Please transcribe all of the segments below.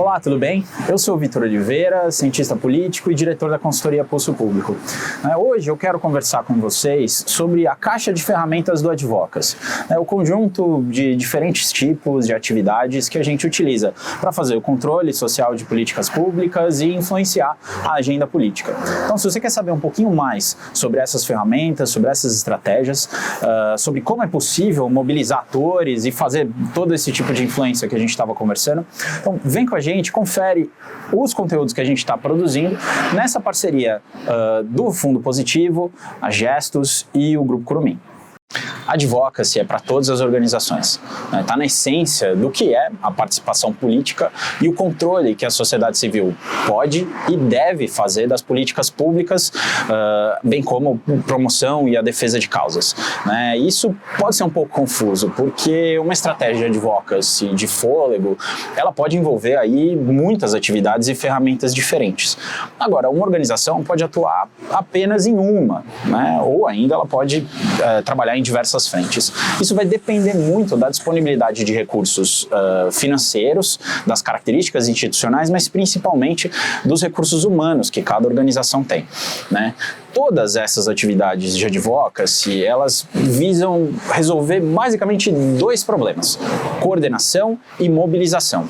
Olá, tudo bem? Eu sou o Vitor Oliveira, cientista político e diretor da consultoria Pulso Público. Hoje eu quero conversar com vocês sobre a caixa de ferramentas do Advocacy, o conjunto de diferentes tipos de atividades que a gente utiliza para fazer o controle social de políticas públicas e influenciar a agenda política. Então, se você quer saber um pouquinho mais sobre essas ferramentas, sobre essas estratégias, sobre como é possível mobilizar atores e fazer todo esse tipo de influência que a gente estava conversando, então vem com a gente, confere os conteúdos que a gente está produzindo nessa parceria do Fundo Positivo, a Gestos e o Grupo Curumim. Advocacy é para todas as organizações, está na essência do que é a participação política e o controle que a sociedade civil pode e deve fazer das políticas públicas, bem como promoção e a defesa de causas. Isso pode ser um pouco confuso, porque uma estratégia de advocacy de fôlego, ela pode envolver aí muitas atividades e ferramentas diferentes. Agora, uma organização pode atuar apenas em uma, ou ainda ela pode trabalhar em diversas frentes. Isso vai depender muito da disponibilidade de recursos financeiros, das características institucionais, mas principalmente dos recursos humanos que cada organização tem, Todas essas atividades de advocacy, elas visam resolver basicamente dois problemas: coordenação e mobilização.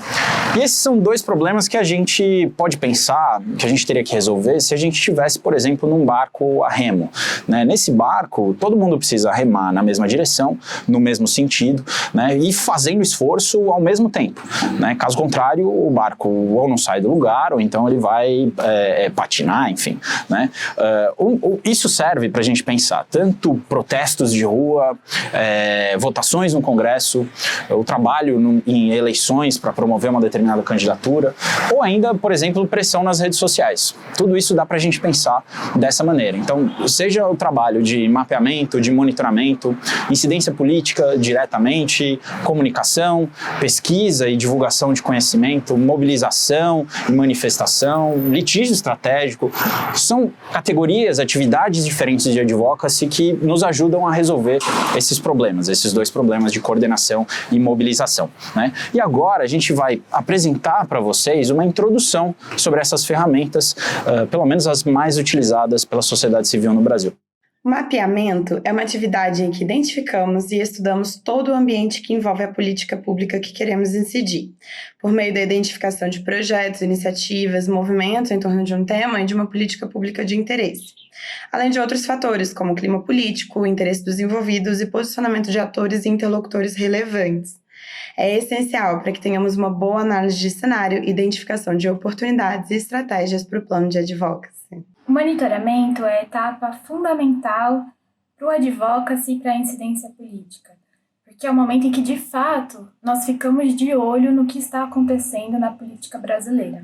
E esses são dois problemas que a gente pode pensar, que a gente teria que resolver se a gente estivesse, por exemplo, num barco a remo. Nesse barco, todo mundo precisa remar na mesma direção, no mesmo sentido, e fazendo esforço ao mesmo tempo. Caso contrário, o barco ou não sai do lugar, ou então ele vai patinar, enfim. Isso serve para a gente pensar tanto protestos de rua, votações no Congresso, o trabalho em eleições para promover uma determinada candidatura, ou ainda, por exemplo, pressão nas redes sociais. Tudo isso dá para a gente pensar dessa maneira. Então, seja o trabalho de mapeamento, de monitoramento, incidência política diretamente, comunicação, pesquisa e divulgação de conhecimento, mobilização e manifestação, litígio estratégico, são categorias, atividades diferentes de advocacy que nos ajudam a resolver esses problemas, esses dois problemas de coordenação e mobilização. E agora a gente vai apresentar para vocês uma introdução sobre essas ferramentas, pelo menos as mais utilizadas pela sociedade civil no Brasil. O mapeamento é uma atividade em que identificamos e estudamos todo o ambiente que envolve a política pública que queremos incidir, por meio da identificação de projetos, iniciativas, movimentos em torno de um tema e de uma política pública de interesse, além de outros fatores, como o clima político, o interesse dos envolvidos e posicionamento de atores e interlocutores relevantes. É essencial para que tenhamos uma boa análise de cenário, identificação de oportunidades e estratégias para o plano de advocacy. O monitoramento é a etapa fundamental para o advocacy e para a incidência política, porque é o momento em que, de fato, nós ficamos de olho no que está acontecendo na política brasileira.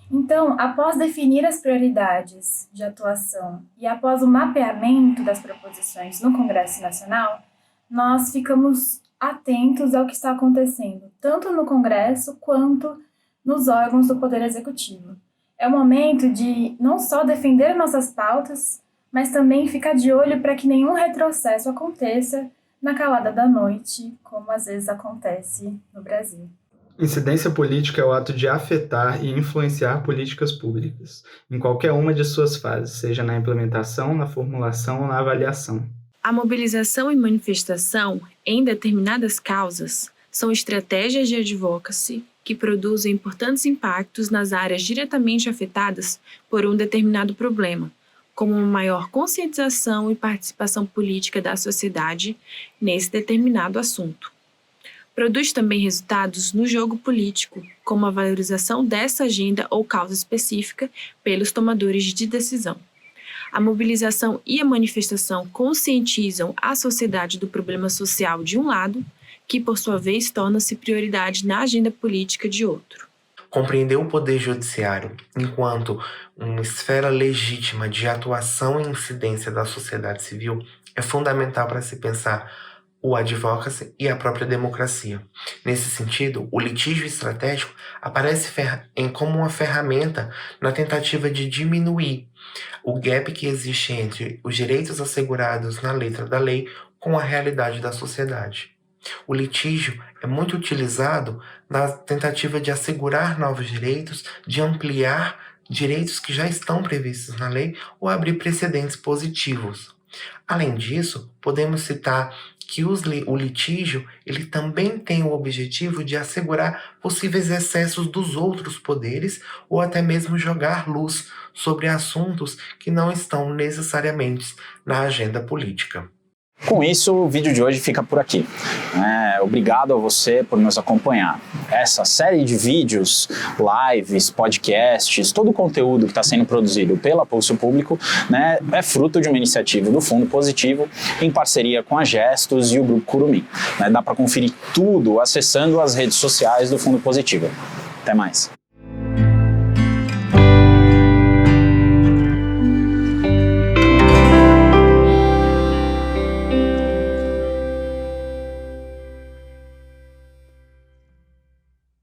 Então, após definir as prioridades de atuação e após o mapeamento das proposições no Congresso Nacional, nós ficamos atentos ao que está acontecendo, tanto no Congresso quanto nos órgãos do Poder Executivo. É o momento de não só defender nossas pautas, mas também ficar de olho para que nenhum retrocesso aconteça na calada da noite, como às vezes acontece no Brasil. Incidência política é o ato de afetar e influenciar políticas públicas, em qualquer uma de suas fases, seja na implementação, na formulação ou na avaliação. A mobilização e manifestação em determinadas causas são estratégias de advocacy que produzem importantes impactos nas áreas diretamente afetadas por um determinado problema, como uma maior conscientização e participação política da sociedade nesse determinado assunto. Produz também resultados no jogo político, como a valorização dessa agenda ou causa específica pelos tomadores de decisão. A mobilização e a manifestação conscientizam a sociedade do problema social de um lado, que, por sua vez, torna-se prioridade na agenda política de outro. Compreender o Poder Judiciário enquanto uma esfera legítima de atuação e incidência da sociedade civil é fundamental para se pensar o advocacy e a própria democracia. Nesse sentido, o litígio estratégico aparece como uma ferramenta na tentativa de diminuir o gap que existe entre os direitos assegurados na letra da lei com a realidade da sociedade. O litígio é muito utilizado na tentativa de assegurar novos direitos, de ampliar direitos que já estão previstos na lei ou abrir precedentes positivos. Além disso, podemos citar que o litígio ele também tem o objetivo de assegurar possíveis excessos dos outros poderes ou até mesmo jogar luz sobre assuntos que não estão necessariamente na agenda política. Com isso, o vídeo de hoje fica por aqui. Obrigado a você por nos acompanhar. Essa série de vídeos, lives, podcasts, todo o conteúdo que está sendo produzido pela Pulso Público, é fruto de uma iniciativa do Fundo Positivo em parceria com a Gestos e o Grupo Curumim. Dá para conferir tudo acessando as redes sociais do Fundo Positivo. Até mais.